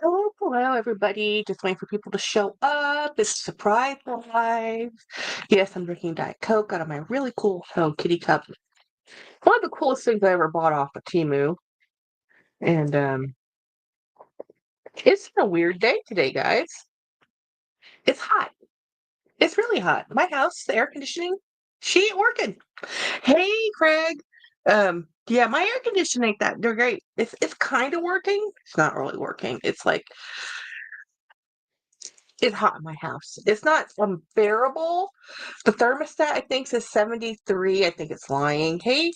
Hello, hello, everybody. Just waiting for people to show up. It's a surprise live. Yes, I'm drinking Diet Coke out of my really cool Hello Kitty cup. One of the coolest things I ever bought off of Temu. And it's been a weird day today, guys. It's hot. It's really hot. My house, the air conditioning, she ain't working. Hey, Craig. Yeah, my air conditioning ain't that. They're great. It's kind of working. It's not really working. It's hot in my house. It's not unbearable. The thermostat, I think, says 73. I think it's lying. Hey,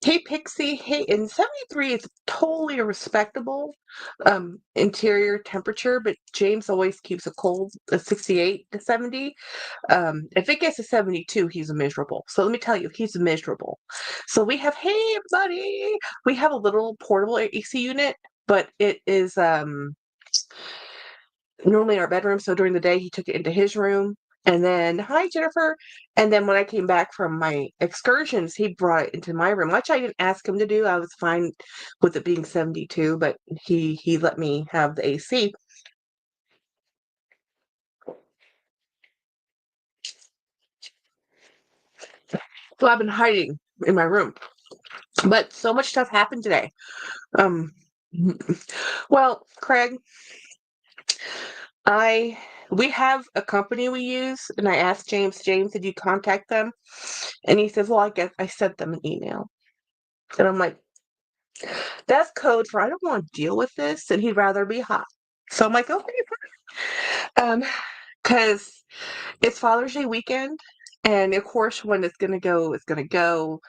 Pixie. Hey, and 73 is totally a respectable interior temperature, but James always keeps a cold, a 68 to 70. If it gets to 72, he's miserable. So let me tell you, he's miserable. So we have, hey, everybody, we have a little portable AC unit, but it is normally in our bedroom. So during the day, he took it into his room. And then, hi, Jennifer. And then when I came back from my excursions, he brought it into my room, which I didn't ask him to do. I was fine with it being 72, but he let me have the AC. So I've been hiding in my room. But so much stuff happened today. Um, well, Craig, I we have a company we use, and I asked James, did you contact them? And he says, well, I guess I sent them an email. And I'm like, that's code for I don't want to deal with this, and he'd rather be hot. So I'm like, okay, because it's Father's Day weekend, and of course, when it's gonna go, it's gonna go.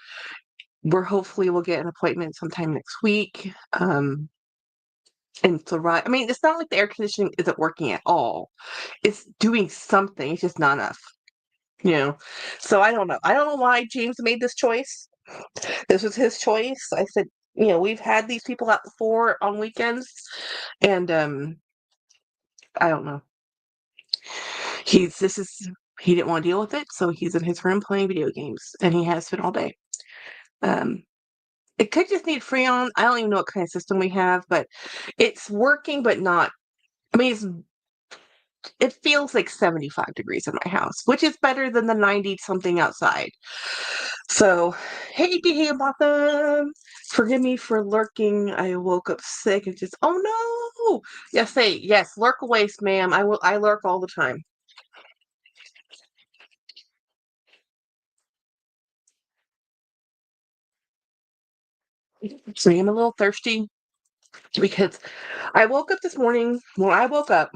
We're hopefully we'll get an appointment sometime next week. And so right, I mean, it's not like the air conditioning isn't working at all. It's doing something. It's just not enough, you know. So I don't know. I don't know why James made this choice. This was his choice. I said, we've had these people out before on weekends, and I don't know. He's this is he didn't want to deal with it, so he's in his room playing video games, and he has been all day. Um, it could just need Freon. I don't even know what kind of system we have, but it's working, but not. I mean, it feels like 75 degrees in my house, which is better than the 90 something outside. So, hey, Higginbotham, forgive me for lurking. I woke up sick and just, oh no. Yes, lurk away, ma'am. I lurk all the time. So I'm a little thirsty because I woke up this morning. When I woke up,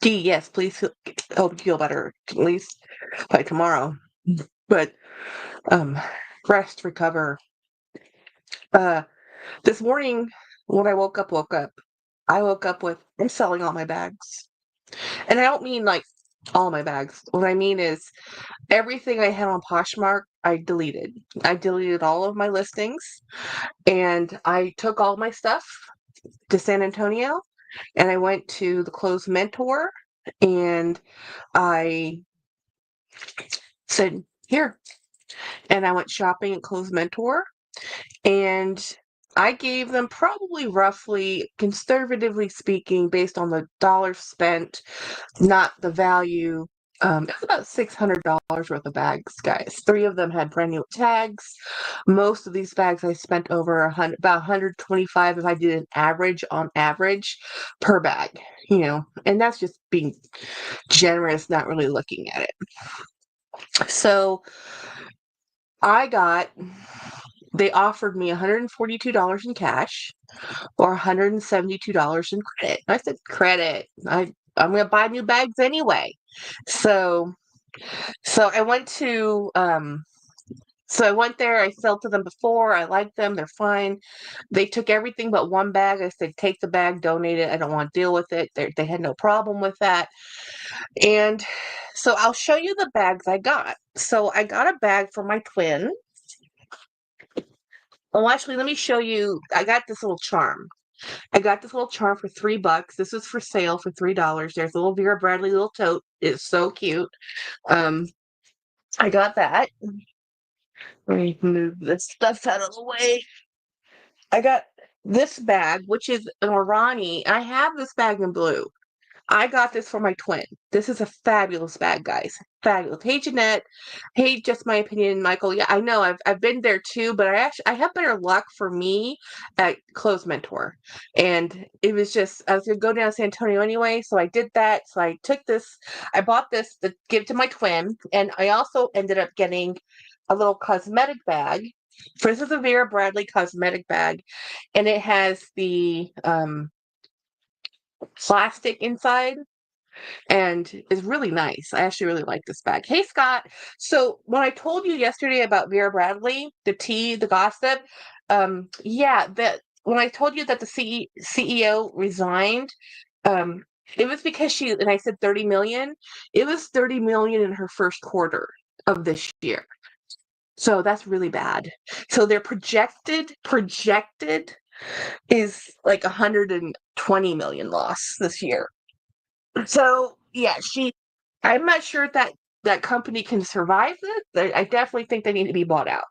yes, please hope you feel better at least by tomorrow. But um, rest, recover. Uh, this morning when I I woke up with I'm selling all my bags, and I don't mean like all my bags. What I mean is everything I had on Poshmark, I deleted. I deleted all of my listings, and I took all my stuff to San Antonio, and I went to the Clothes Mentor, and I said, here. And I went shopping at Clothes Mentor, and I gave them probably roughly, conservatively speaking, based on the dollars spent, not the value. It was about $600 worth of bags, guys. Three of them had brand new tags. Most of these bags I spent over about 125 if I did an average on average per bag, and that's just being generous, not really looking at it. So I got, they offered me $142 in cash or $172 in credit. I said, credit. I'm going to buy new bags anyway. So, so I went to, so I went there. I sold to them before. I liked them. They're fine. They took everything but one bag. I said, take the bag, donate it. I don't want to deal with it. They had no problem with that. And so I'll show you the bags I got. So I got a bag for my twin. Oh, actually, let me show you. I got this little charm. I got this little charm for $3. This was for sale for $3. There's a little Vera Bradley little tote. It's so cute. Um, I got that. Let me move this stuff out of the way. I got this bag, which is an Irani. I have this bag in blue. I got this for my twin. This is a fabulous bag, guys. Fabulous. Hey, Jeanette. Hey, just my opinion, Michael. Yeah, I know. I've been there too, but I have better luck for me at Clothes Mentor. And it was just I was gonna go down to San Antonio anyway, so I did that. So I took this. I bought this to give to my twin, and I also ended up getting a little cosmetic bag. This is a Vera Bradley cosmetic bag, and it has the plastic inside and is really nice. I actually really like this bag. Hey, Scott. So when I told you yesterday about Vera Bradley, the tea, the gossip, yeah, that when I told you that the CEO resigned, um, it was because and I said 30 million. It was 30 million in her first quarter of this year. So that's really bad. So their projected is like 120 million loss this year. So yeah, I'm not sure that that company can survive this. I definitely think they need to be bought out.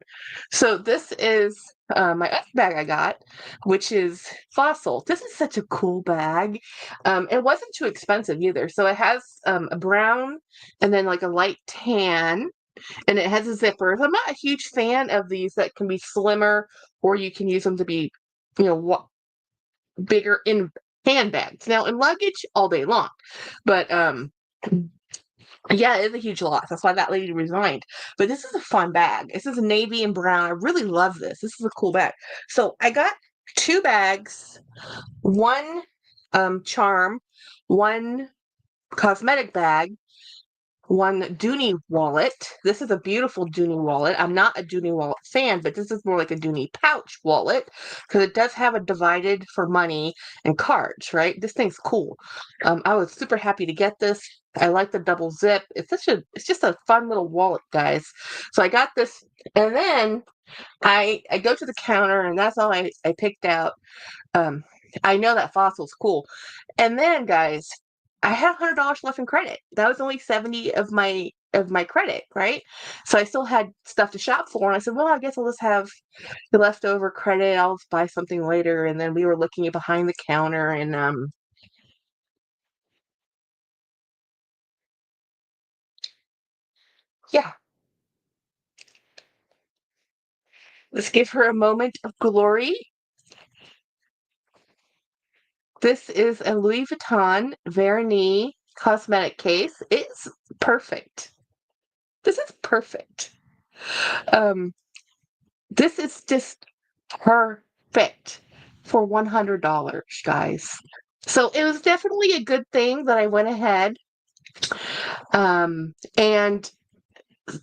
So this is my other bag I got, which is Fossil. This is such a cool bag. It wasn't too expensive either. So it has a brown and then like a light tan, and it has a zipper. So I'm not a huge fan of these that can be slimmer, or you can use them to be, bigger in handbags. Now in luggage all day long. But yeah, it's a huge loss. That's why that lady resigned. But this is a fun bag. This is navy and brown. I really love this. This is a cool bag. So I got two bags, one charm, one cosmetic bag, one Dooney wallet. This is a beautiful Dooney wallet. I'm not a Dooney wallet fan, but this is more like a Dooney pouch wallet because it does have a divided for money and cards, right? This thing's cool. I was super happy to get this. I like the double zip. It's just a fun little wallet, guys. So I got this, and then I go to the counter, and that's all I picked out. Um, I know that Fossil's cool. And then, guys, I had $100 left in credit. That was only 70 of my credit, right? So I still had stuff to shop for. And I said, well, I guess I'll just have the leftover credit. I'll just buy something later. And then we were looking at behind the counter, and yeah, let's give her a moment of glory. This is a Louis Vuitton Vernis cosmetic case. It's perfect. This is perfect. Um, this is just perfect for $100, guys. So it was definitely a good thing that I went ahead and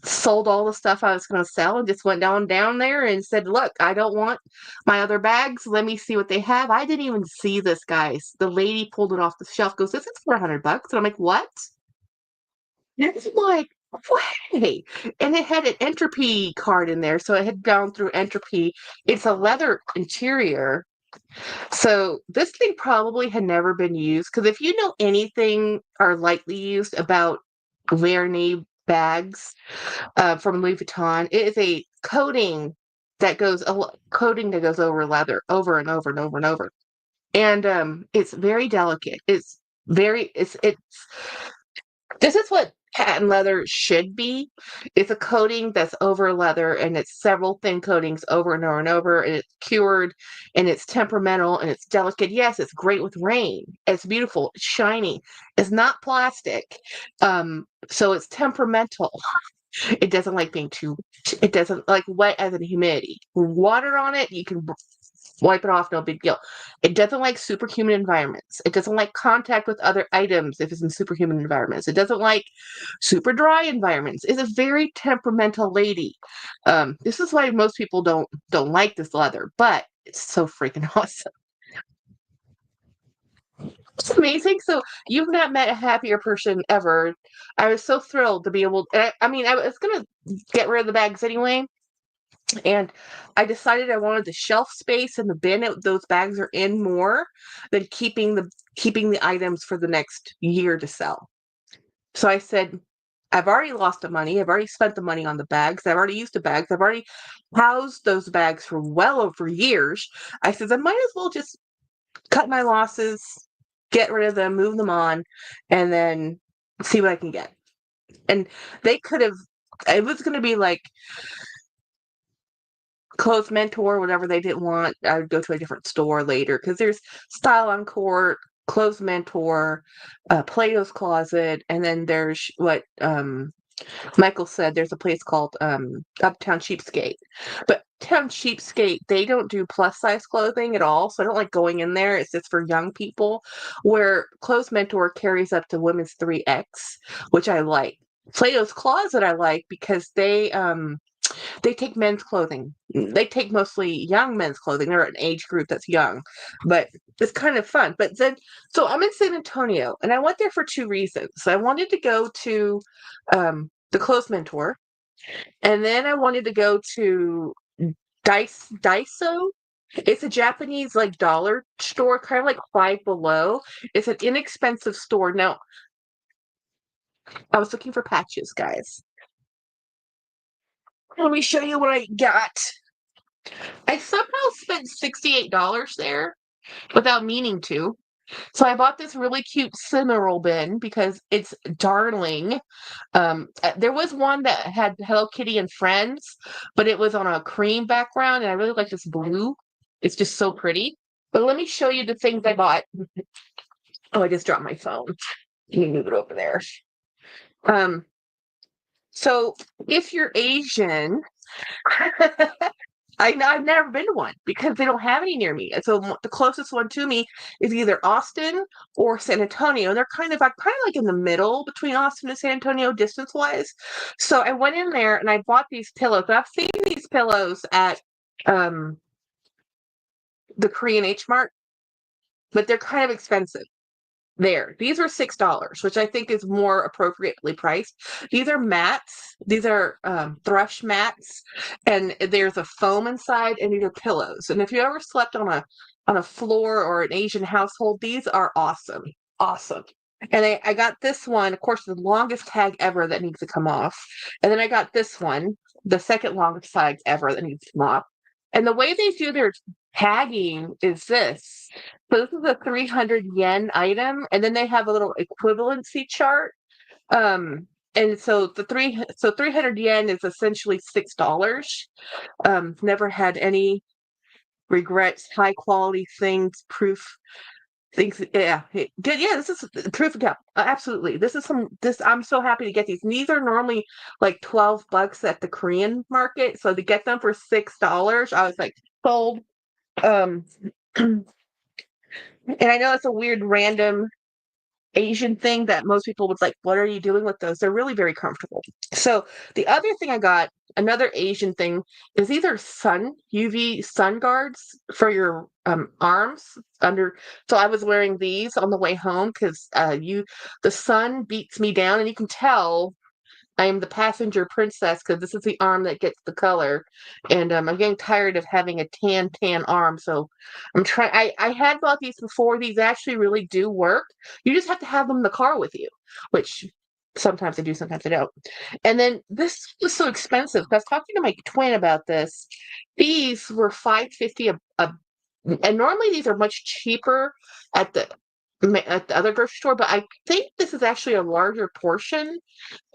sold all the stuff I was going to sell and just went down there and said, look, I don't want my other bags. Let me see what they have. I didn't even see this, guys. The lady pulled it off the shelf, goes, this is $400. And I'm like, what? And it's like, way. And it had an entropy card in there. So it had gone through entropy. It's a leather interior. So this thing probably had never been used. Because if you know anything or lightly used about Vernis bags from Louis Vuitton, it is a coating that goes over leather over and over and over and over. And it's very delicate. It's this is what patent leather should be. It's a coating that's over leather, and it's several thin coatings over and over and over, and it's cured, and it's temperamental, and it's delicate. Yes, it's great with rain. It's beautiful. It's shiny. It's not plastic. So it's temperamental. It doesn't like being it doesn't like wet as in humidity. Water on it, you can wipe it off, no big deal. It doesn't like superhuman environments. It doesn't like contact with other items if it's in superhuman environments. It doesn't like super dry environments. It's a very temperamental lady. This is why most people don't like this leather, but it's so freaking awesome. It's amazing. So you've not met a happier person ever. I was so thrilled to be able. I mean, I was gonna get rid of the bags anyway, and I decided I wanted the shelf space and the bin those bags are in more than keeping the items for the next year to sell. So I said, I've already lost the money. I've already spent the money on the bags. I've already used the bags. I've already housed those bags for well over years. I said, I might as well just cut my losses, get rid of them, move them on, and then see what I can get. And they could have, it was going to be like Clothes Mentor, whatever they didn't want. I would go to a different store later because there's Style on Court, Clothes Mentor, Plato's Closet, and then there's what Michael said there's a place called Uptown Cheapskate. But Uptown Cheapskate, they don't do plus size clothing at all. So I don't like going in there. It's just for young people. Where Clothes Mentor carries up to women's 3X, which I like. Plato's Closet I like because they take men's clothing. They take mostly young men's clothing. They're an age group that's young, but it's kind of fun. But then, so I'm in San Antonio, and I went there for two reasons. I wanted to go to the Clothes Mentor, and then I wanted to go to Daiso. It's a Japanese like dollar store, kind of like Five Below. It's an inexpensive store. Now, I was looking for patches, guys. Let me show you what I got. I somehow spent $68 there without meaning to. So I bought this really cute cinnamon bin because it's darling. There was one that had Hello Kitty and Friends, but it was on a cream background, and I really like this blue. It's just so pretty. But let me show you the things I bought. Oh, I just dropped my phone. Can you move it over there? So if you're Asian, I've never been to one because they don't have any near me. And so the closest one to me is either Austin or San Antonio. And they're kind of like in the middle between Austin and San Antonio distance wise. So I went in there and I bought these pillows. I've seen these pillows at um, the Korean H Mart, but they're kind of expensive. There, these were $6, which I think is more appropriately priced. These are mats. These are thrush mats, and there's a foam inside, and these are pillows. And if you ever slept on a floor or an Asian household, these are awesome, awesome. And I got this one, of course, the longest tag ever that needs to come off. And then I got this one, the second longest tag ever that needs to come off. And the way they do their tagging is this. So this is a 300 yen item, and then they have a little equivalency chart. And so 300 yen is essentially $6. Never had any regrets. High quality things, proof things. Yeah, good. Yeah, this is proof. Yeah, absolutely. This. I'm so happy to get these. And these are normally like $12 at the Korean market, so to get them for $6, I was like sold. Um, and I know it's a weird random Asian thing that most people would like, what are you doing with those? They're really very comfortable. So the other thing I got, another Asian thing, is these are UV sun guards for your arms under. So I was wearing these on the way home because the sun beats me down, and you can tell I am the passenger princess because this is the arm that gets the color, and I'm getting tired of having a tan arm. So I'm trying. I had bought these before. These actually really do work. You just have to have them in the car with you, which sometimes I do, sometimes I don't. And then this was so expensive. I was talking to my twin about this. These were $5.50 and normally these are much cheaper at the other grocery store, but I think this is actually a larger portion,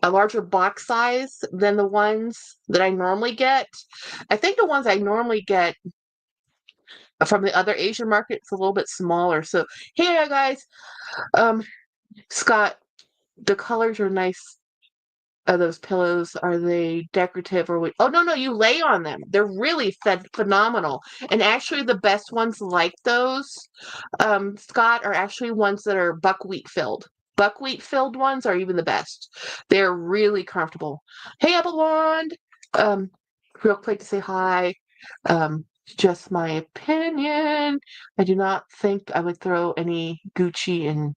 a larger box size than the ones that I normally get. I think the ones I normally get from the other Asian markets a little bit smaller. So hey guys, um, Scott, the colors are nice. Those pillows, are they decorative or what? Oh no, you lay on them. They're really phenomenal. And actually, the best ones like those, Scott, are actually ones that are buckwheat filled. Buckwheat filled ones are even the best. They're really comfortable. Hey, Apple Wand. Um, real quick to say hi. Just my opinion. I do not think I would throw any Gucci in.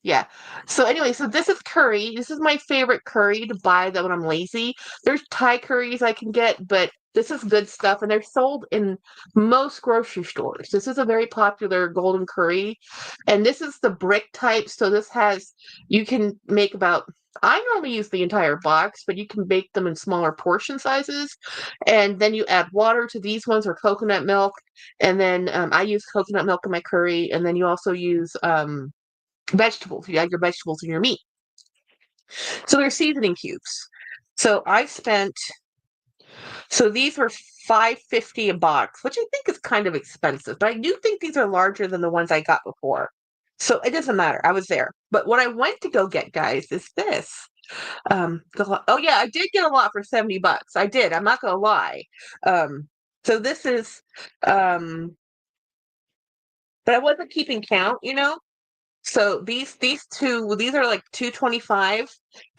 Yeah. So anyway, so this is curry. This is my favorite curry to buy that when I'm lazy. There's Thai curries I can get, but This is good stuff, and they're sold in most grocery stores. This is a very popular golden curry, and this is the brick type. So this has, you can make about, I normally use the entire box, but you can bake them in smaller portion sizes. And then you add water to these ones or coconut milk. And then I use coconut milk in my curry. And then you also use vegetables. You add your vegetables and your meat. So they're seasoning cubes. So I spent, so these were $5.50 a box, which I think is kind of expensive, but I do think these are larger than the ones I got before. So it doesn't matter. I was there. But what I went to go get, guys, is this. Oh yeah, I did get a lot for $70. I did. I'm not gonna lie. So this is, but I wasn't keeping count, you know. So these are like 2.25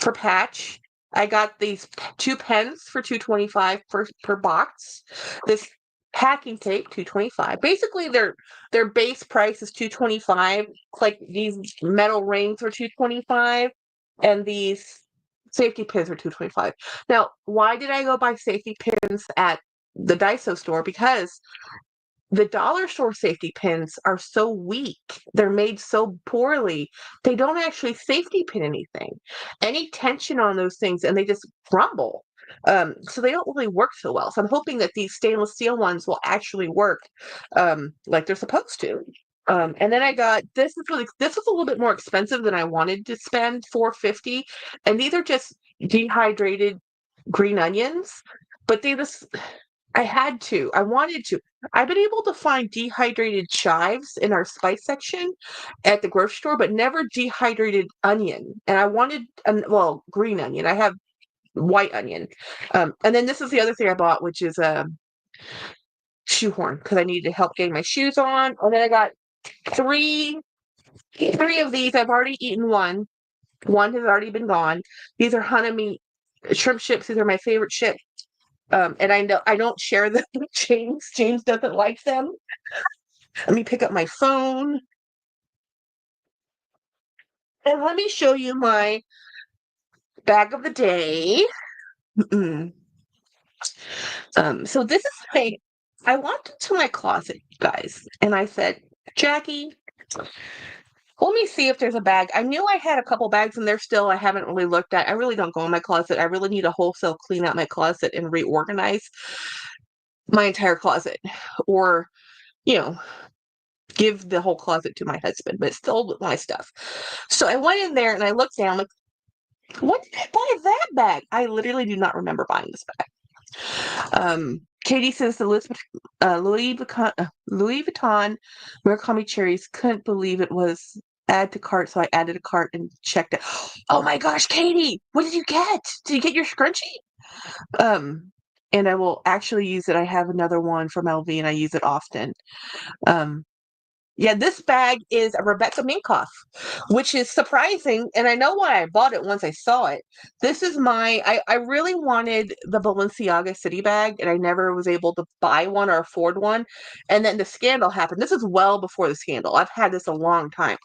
per patch. I got these two pens for 2.25 per box. This packing tape 2.25. Basically their base price is 2.25. Like these metal rings are 2.25 and these safety pins are 2.25. Now, why did I go buy safety pins at the Daiso store? Because the dollar store safety pins are so weak. They're made so poorly. They don't actually safety pin anything. Any tension on those things, and they just crumble. So they don't really work so well. So I'm hoping that these stainless steel ones will actually work like they're supposed to. And then I got this was a little bit more expensive than I wanted to spend, $4.50, and these are just dehydrated green onions, but they just I had to. I wanted to. I've been able to find dehydrated chives in our spice section at the grocery store, but never dehydrated onion. And I wanted, well, green onion. I have white onion. And then this is the other thing I bought, which is a shoehorn because I needed to help getting my shoes on. And then I got three of these. I've already eaten one. One has already been gone. These are hanami shrimp chips. These are my favorite chips. And I know I don't share them with James. James doesn't like them. Let me pick up my phone and let me show you my bag of the day. So this is I walked into my closet, guys, and I said, Jackie, let me see if there's a bag. I knew I had a couple bags in there still. I haven't really looked at. I really don't go in my closet. I really need to wholesale clean out my closet and reorganize my entire closet, or you know, give the whole closet to my husband, but still my stuff. So I went in there and I looked down, like, what did I buy that bag? I literally do not remember buying this bag. Katie says the Louis Vuitton Murakami cherries, couldn't believe it was add to cart, so I added a cart and checked it. Oh my gosh, Katie, what did you get? Did you get your scrunchie? And I will actually use it. I have another one from LV and I use it often. Yeah, this bag is a Rebecca Minkoff, which is surprising. And I know why I bought it once I saw it. This is I really wanted the Balenciaga City bag, and I never was able to buy one or afford one. And then the scandal happened. This is well before the scandal. I've had this a long time.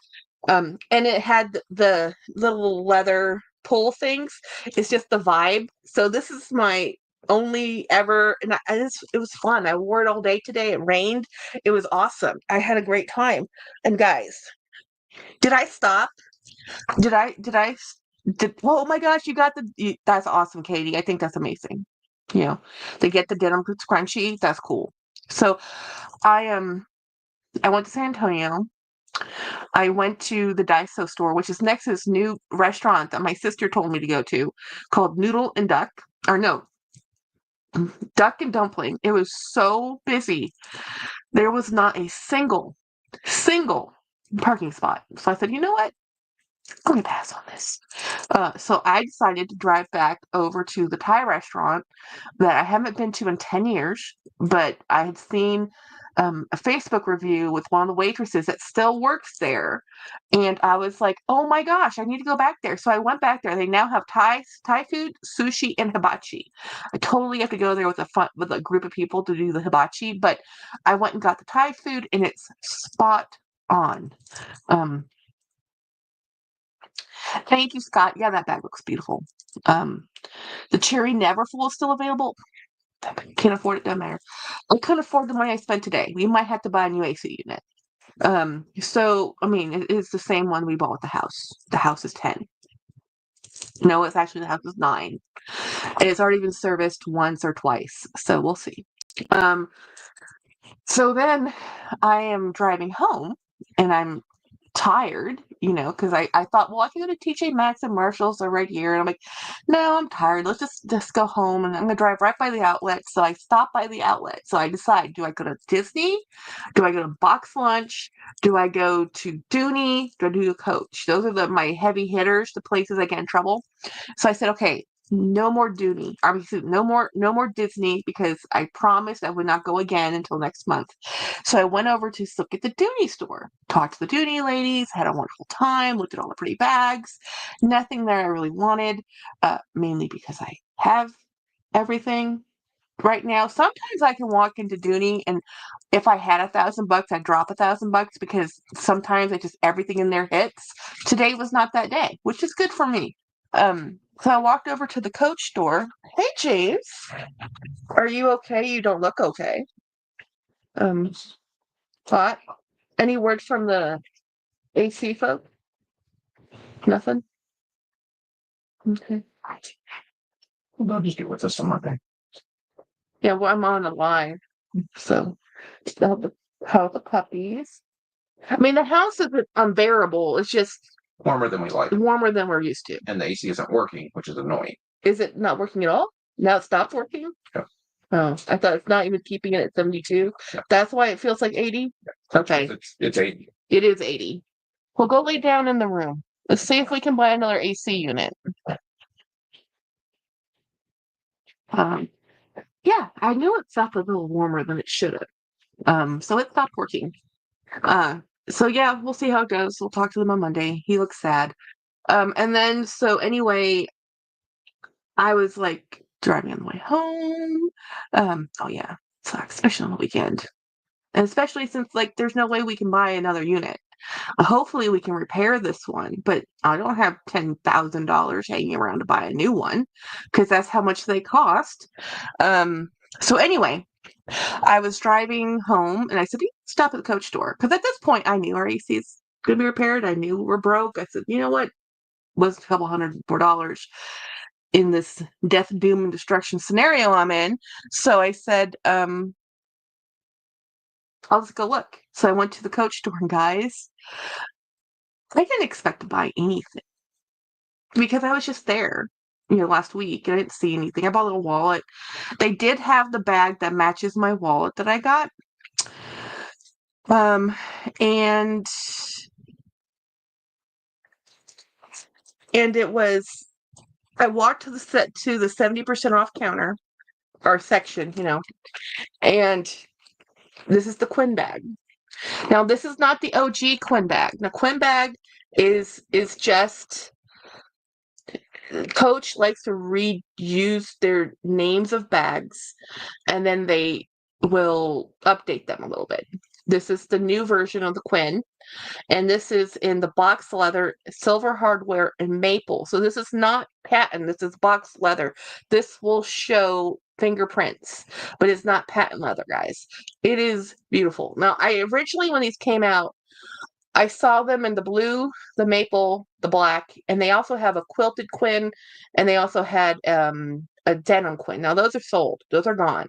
And it had the little leather pull things. It's just the vibe. So this is my only ever, and it was fun. I wore it all day today. It rained. It was awesome. I had a great time. And guys, did I stop? Did oh my gosh, that's awesome, Katie. I think that's amazing. You know, they get the denim scrunchie. That's cool. So I went to San Antonio. I went to the Daiso store, which is next to this new restaurant that my sister told me to go to called Noodle and Duck. Or no, Duck and Dumpling. It was so busy. There was not a single parking spot. So I said, you know what? I'm going to pass on this. So I decided to drive back over to the Thai restaurant that I haven't been to in 10 years, but I had seen a Facebook review with one of the waitresses that still works there. And I was like, oh my gosh, I need to go back there. So I went back there. They now have Thai food, sushi, and hibachi. I totally have to go there with a group of people to do the hibachi, but I went and got the Thai food and it's spot on. Thank you, Scott. Yeah, that bag looks beautiful. The cherry Neverfull is still available. Can't afford it, doesn't matter. I couldn't afford the money I spent today. We might have to buy a new AC unit. So I mean, it is the same one we bought with the house. The house is 10. No, it's actually the house is 9. And it's already been serviced once or twice. So we'll see. Um, so then I am driving home and I'm tired, because I thought, well, I can go to TJ Maxx and Marshalls are right here. And I'm like, no, I'm tired. Let's just go home and I'm gonna drive right by the outlet. So I stop by the outlet. So I decide, do I go to Disney? Do I go to Box Lunch? Do I go to Dooney? Do I do a Coach? Those are my heavy hitters, the places I get in trouble. So I said, okay, no more Dooney. Obviously, no more Disney, because I promised I would not go again until next month. So I went over to look at the Dooney store, talked to the Dooney ladies, had a wonderful time, looked at all the pretty bags. Nothing that I really wanted, mainly because I have everything right now. Sometimes I can walk into Dooney, and if I had $1,000, I'd drop $1,000 because sometimes everything in there hits. Today was not that day, which is good for me. So I walked over to the Coach store. Hey, James, are you okay? You don't look okay. Hot. Any word from the AC folk? Nothing? Okay. They'll just get with us on Monday. Yeah, well, I'm on a live, so how the puppies. I mean, the house isn't unbearable. It's just Warmer than we like. warmer than we're used to. And the AC isn't working, which is annoying. Is it not working at all? Now it stopped working? Yeah. Oh, I thought it's not even keeping it at 72. Yeah. That's why it feels like 80? Okay. It's 80. It is 80. Well, go lay down in the room. Let's see if we can buy another AC unit. Yeah, I knew it felt a little warmer than it should have. So it stopped working. So yeah, we'll see how it goes. We'll talk to them on Monday. He looks sad. And then so anyway, I was like driving on the way home. Oh yeah, it sucks, especially on the weekend. And especially since there's no way we can buy another unit. Hopefully we can repair this one, but I don't have $10,000 hanging around to buy a new one because that's how much they cost. So anyway, I was driving home and I said, we stop at the Coach store. Because at this point I knew our AC is going to be repaired. I knew we're broke. I said, you know what? Was a couple $100 more in this death, doom, and destruction scenario I'm in. So I said, I'll just go look. So I went to the Coach store, and guys, I didn't expect to buy anything because I was just there, last week. I didn't see anything. I bought a little wallet. They did have the bag that matches my wallet that I got. And it was, I walked to the 70% off counter or section, and this is the Quinn bag. Now, this is not the OG Quinn bag. The Quinn bag is just Coach likes to reuse their names of bags, and then they will update them a little bit. This is the new version of the Quinn, and this is in the box leather, silver hardware, and maple. So this is not patent. This is box leather. This will show fingerprints, but it's not patent leather, guys. It is beautiful. Now, I originally, when these came out, I saw them in the blue, the maple, the black, and they also have a quilted Quinn, and they also had a denim Quinn. Now those are sold; those are gone,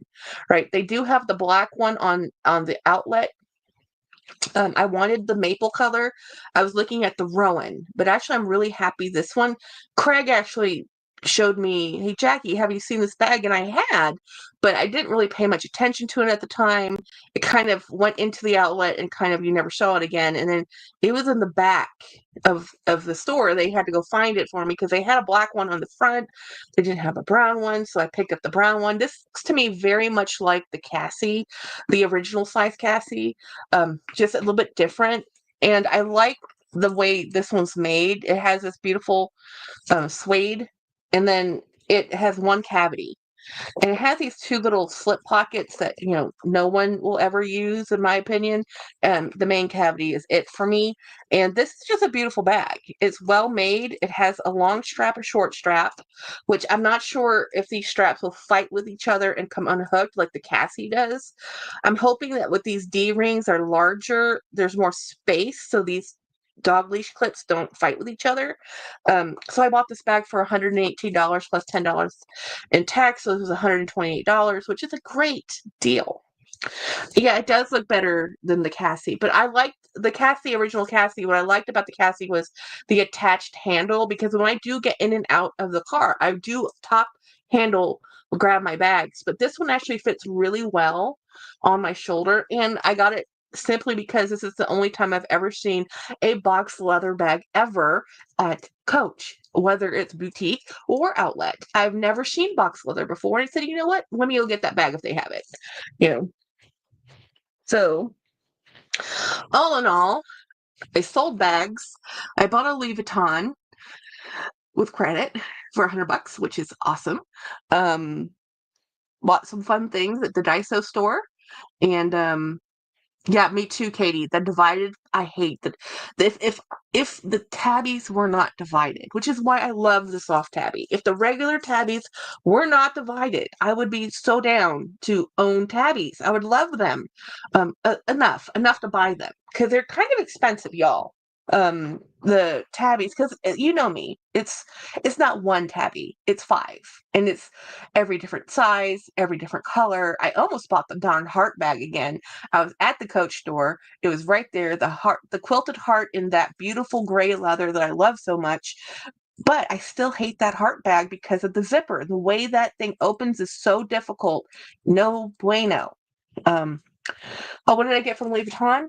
right? They do have the black one on the outlet. I wanted the maple color. I was looking at the Rowan, but actually, I'm really happy this one. Craig actually showed me, hey Jackie, have you seen this bag? And I had, but I didn't really pay much attention to it at the time. It kind of went into the outlet and kind of you never saw it again. And then it was in the back of the store. They had to go find it for me because they had a black one on the front. They didn't have a brown one, so I picked up the brown one. This looks to me very much like the Cassie, the original size Cassie, just a little bit different. And I like the way this one's made. It has this beautiful suede, and then it has one cavity. And it has these two little slip pockets that, no one will ever use, in my opinion. The main cavity is it for me. And this is just a beautiful bag. It's well made. It has a long strap, a short strap, which I'm not sure if these straps will fight with each other and come unhooked like the Cassie does. I'm hoping that with these D rings are larger, there's more space so these dog leash clips don't fight with each other. So I bought this bag for $118 plus $10 in tax, so it was $128, which is a great deal. Yeah, it does look better than the Cassie, but I liked the Cassie, original Cassie. What I liked about the Cassie was the attached handle, because when I do get in and out of the car, I do top handle grab my bags, but this one actually fits really well on my shoulder, and I got it simply because this is the only time I've ever seen a box leather bag ever at Coach, whether it's boutique or outlet. I've never seen box leather before, and I said, you know what? Let me go get that bag if they have it. You know, so, all in all, I sold bags. I bought a Louis Vuitton with credit for $100, which is awesome. Um, Bought some fun things at the Daiso store, and yeah, me too, Katie. The divided, I hate that. If the tabbies were not divided, which is why I love the soft tabby. If the regular tabbies were not divided, I would be so down to own tabbies. I would love them, enough to buy them, because they're kind of expensive, y'all. The tabbies, because you know me, it's not one tabby, it's five, and it's every different size, every different color. I almost bought the darn heart bag again. I was at the Coach store. It was right there, the quilted heart in that beautiful gray leather that I love so much. But I still hate that heart bag because of the zipper. The way that thing opens is so difficult. No bueno. Um, oh, what did I get from Louis Vuitton?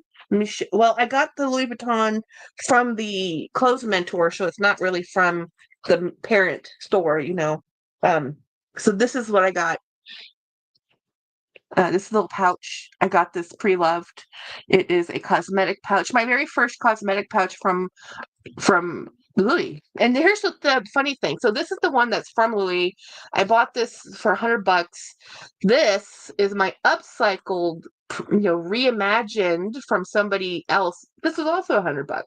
Well, I got the Louis Vuitton from the Clothes Mentor, so it's not really from the parent store. Um, so this is what I got. This little pouch. I got this pre-loved. It is a cosmetic pouch. My very first cosmetic pouch from Louis. And here's the funny thing. So this is the one that's from Louis. I bought this for $100. This is my upcycled, reimagined from somebody else. This was also $100.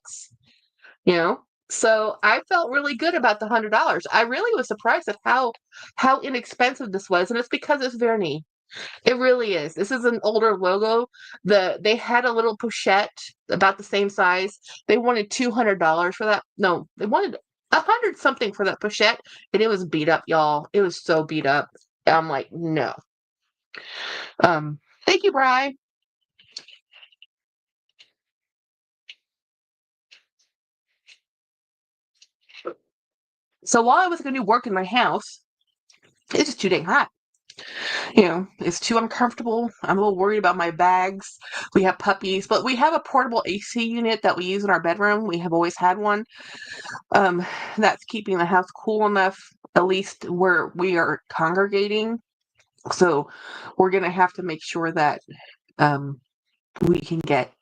You know. So I felt really good about the $100. I really was surprised at how inexpensive this was, and it's because it's vernis. It really is. This is an older logo. They had a little pochette about the same size. They wanted $200 for that. No, they wanted 100 something for that pochette, and it was beat up, y'all. It was so beat up. I'm like, no. Thank you, Bri. So while I was going to work in my house, it's just too dang hot. It's too uncomfortable. I'm a little worried about my bags. We have puppies, but we have a portable AC unit that we use in our bedroom. We have always had one. Um, that's keeping the house cool enough, at least where we are congregating. So we're going to have to make sure that we can get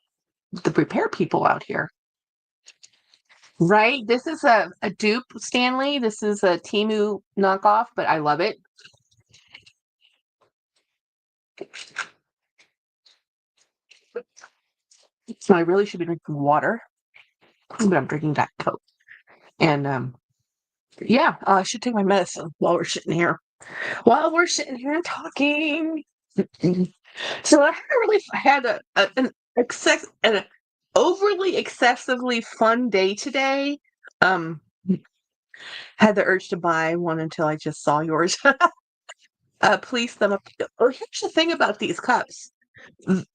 the repair people out here. Right? This is a dupe Stanley. This is a Temu knockoff, but I love it. So I really should be drinking water, but I'm drinking Diet Coke. And yeah, I should take my medicine while we're sitting here. While we're sitting here talking. So I really had an overly excessively fun day today. Um, had the urge to buy one until I just saw yours. Please them up. Oh, here's the thing about these cups.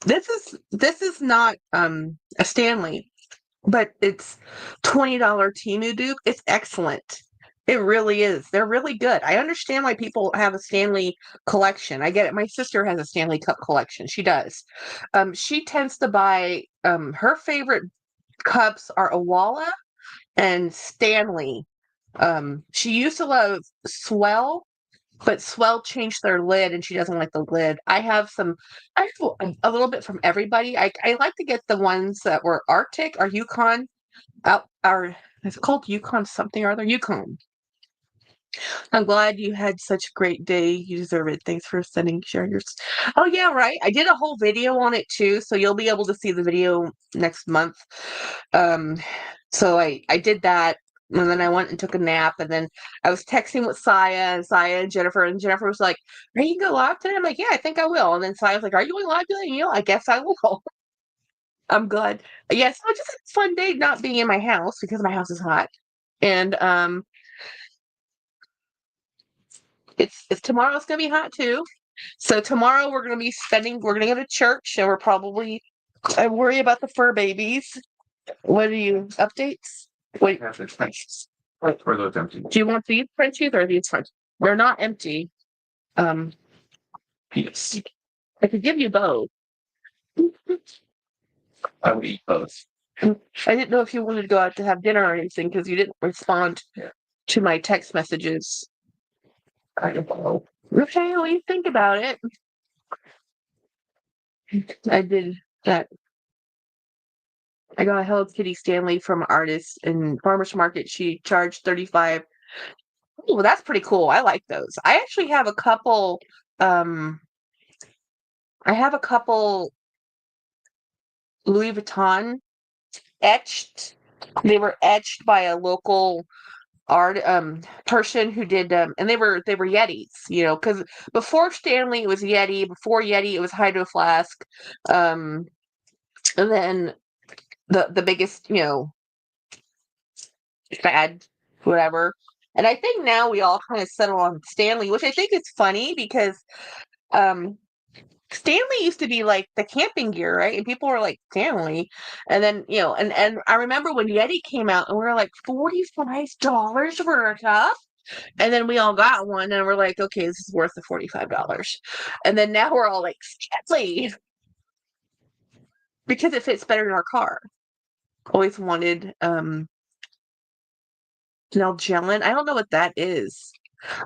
This is not a Stanley, but it's $20 Temu dupe. It's excellent. It really is. They're really good. I understand why people have a Stanley collection. I get it. My sister has a Stanley Cup collection. She does. She tends to buy her favorite cups are Awala and Stanley. She used to love Swell, but Swell changed their lid and she doesn't like the lid. I have a little bit from everybody. I like to get the ones that were Arctic or Yukon out, or it's called Yukon something or other. Yukon. I'm glad you had such a great day. You deserve it. Thanks for sharing your. Oh yeah, right. I did a whole video on it too, so you'll be able to see the video next month. Um, so I did that, and then I went and took a nap, and then I was texting with Saya and Jennifer was like, "Are you gonna go live today?" I'm like, "Yeah, I think I will." And then Saya was like, "Are you going live today?" And, I guess I will. I'm glad. Yes, so just a fun day not being in my house because my house is hot, and it's tomorrow's gonna be hot too. So tomorrow we're gonna go to church and I worry about the fur babies. What are you updates? Wait, Half the Frenchies. Or those empty. do you want these Frenchies or these French? They're not empty. Um, Yes. I could give you both. I would eat both. I didn't know if you wanted to go out to have dinner or anything because you didn't respond to my text messages. I don't know. Okay, well, you think about it. I did that. I got a Hello Kitty Stanley from an artist in farmer's market. She charged 35. Oh, well, that's pretty cool. I like those. I actually have a couple. Um, I have a couple Louis Vuitton etched. They were etched by a local art person who did and they were Yetis, because before Stanley it was Yeti, before Yeti it was Hydro Flask, and then the biggest, fad, whatever. And I think now we all kind of settle on Stanley, which I think is funny because um Stanley used to be like the camping gear, right? And people were like Stanley, and then and I remember when Yeti came out, and we were like $45 for a cup, and then we all got one, and we're like, okay, this is worth the $45, and then now we're all like Stanley because it fits better in our car. Always wanted Nalgene. I don't know what that is.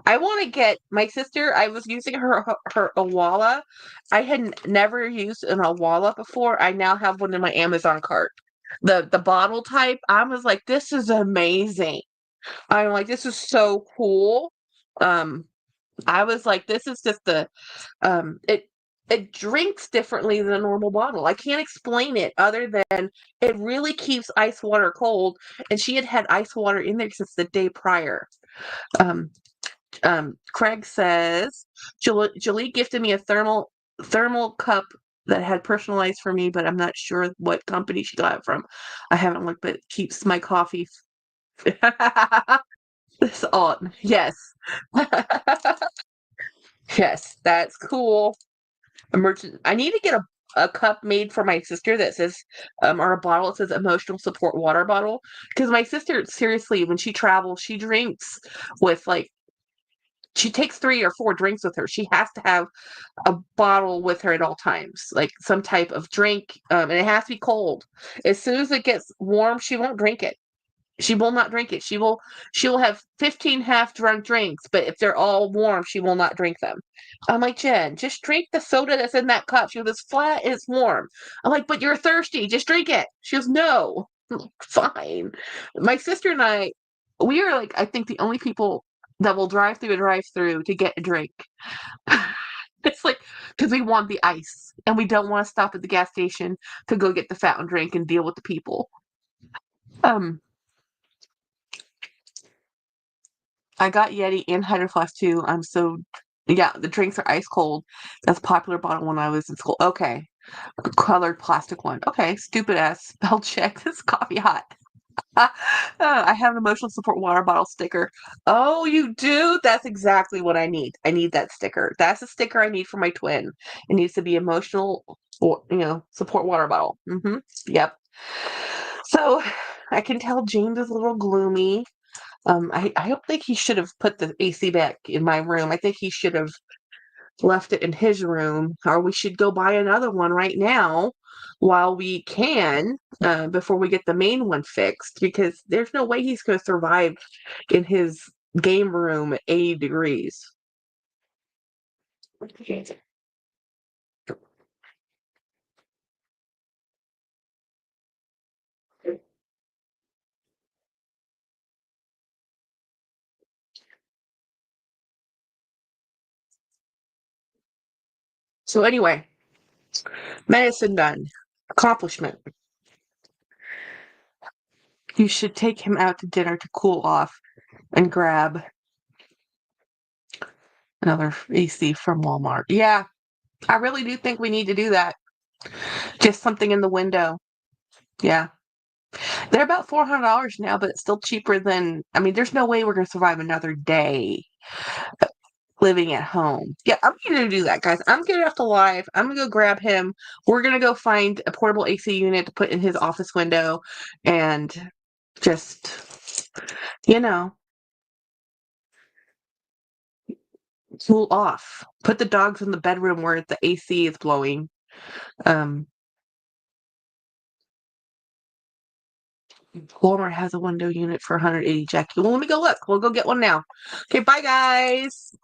I want to get my sister. I was using her Awala. I had never used an Awala before. I now have one in my Amazon cart. The bottle type. I was like, this is amazing. I'm like, this is so cool. Um, I was like, this is just it drinks differently than a normal bottle. I can't explain it other than it really keeps ice water cold. And she had had ice water in there since the day prior. Um, Craig says Julie gifted me a thermal cup that had personalized for me, but I'm not sure what company she got it from. I haven't looked, but it keeps my coffee. This on, yes, yes, that's cool. Emergent. I need to get a cup made for my sister that says, or a bottle that says emotional support water bottle. Because my sister, seriously, when she travels, she drinks with like she takes 3 or 4 drinks with her. She has to have a bottle with her at all times, like some type of drink, and it has to be cold. As soon as it gets warm, she won't drink it. She will not drink it. She will have 15 half drunk drinks, but if they're all warm, she will not drink them. I'm like, Jen, just drink the soda that's in that cup. She goes, it's flat, it's warm. I'm like, but you're thirsty. Just drink it. She goes, no. I'm like, fine. My sister and we are like, I think the only people that will drive through a drive-through to get a drink. It's like because we want the ice and we don't want to stop at the gas station to go get the fountain drink and deal with the people. Um, I got Yeti and Hydro Flask too. Yeah, the drinks are ice cold. That's a popular bottle when I was in school. Okay. Colored plastic one. Okay, stupid ass spell check. This coffee hot. I have an emotional support water bottle sticker. Oh, you do? That's exactly what I need. I need that sticker. That's the sticker I need for my twin. It needs to be emotional, support water bottle. Yep. So I can tell James is a little gloomy. I don't think he should have put the AC back in my room. I think he should have left it in his room, or we should go buy another one right now while we can, before we get the main one fixed, because there's no way he's going to survive in his game room at 80 degrees. So anyway, medicine done. Accomplishment. You should take him out to dinner to cool off and grab another AC from Walmart. Yeah, I really do think we need to do that. Just something in the window. Yeah. They're about $400 now, but it's still cheaper than, I mean, there's no way we're going to survive another day living at home. Yeah, I'm going to do that, guys. I'm getting off the live. I'm going to go grab him. We're going to go find a portable AC unit to put in his office window and just, you know, cool off. Put the dogs in the bedroom where the AC is blowing. Um, Walmart has a window unit for 180, Jackie. Well, let me go look. We'll go get one now. Okay, bye, guys.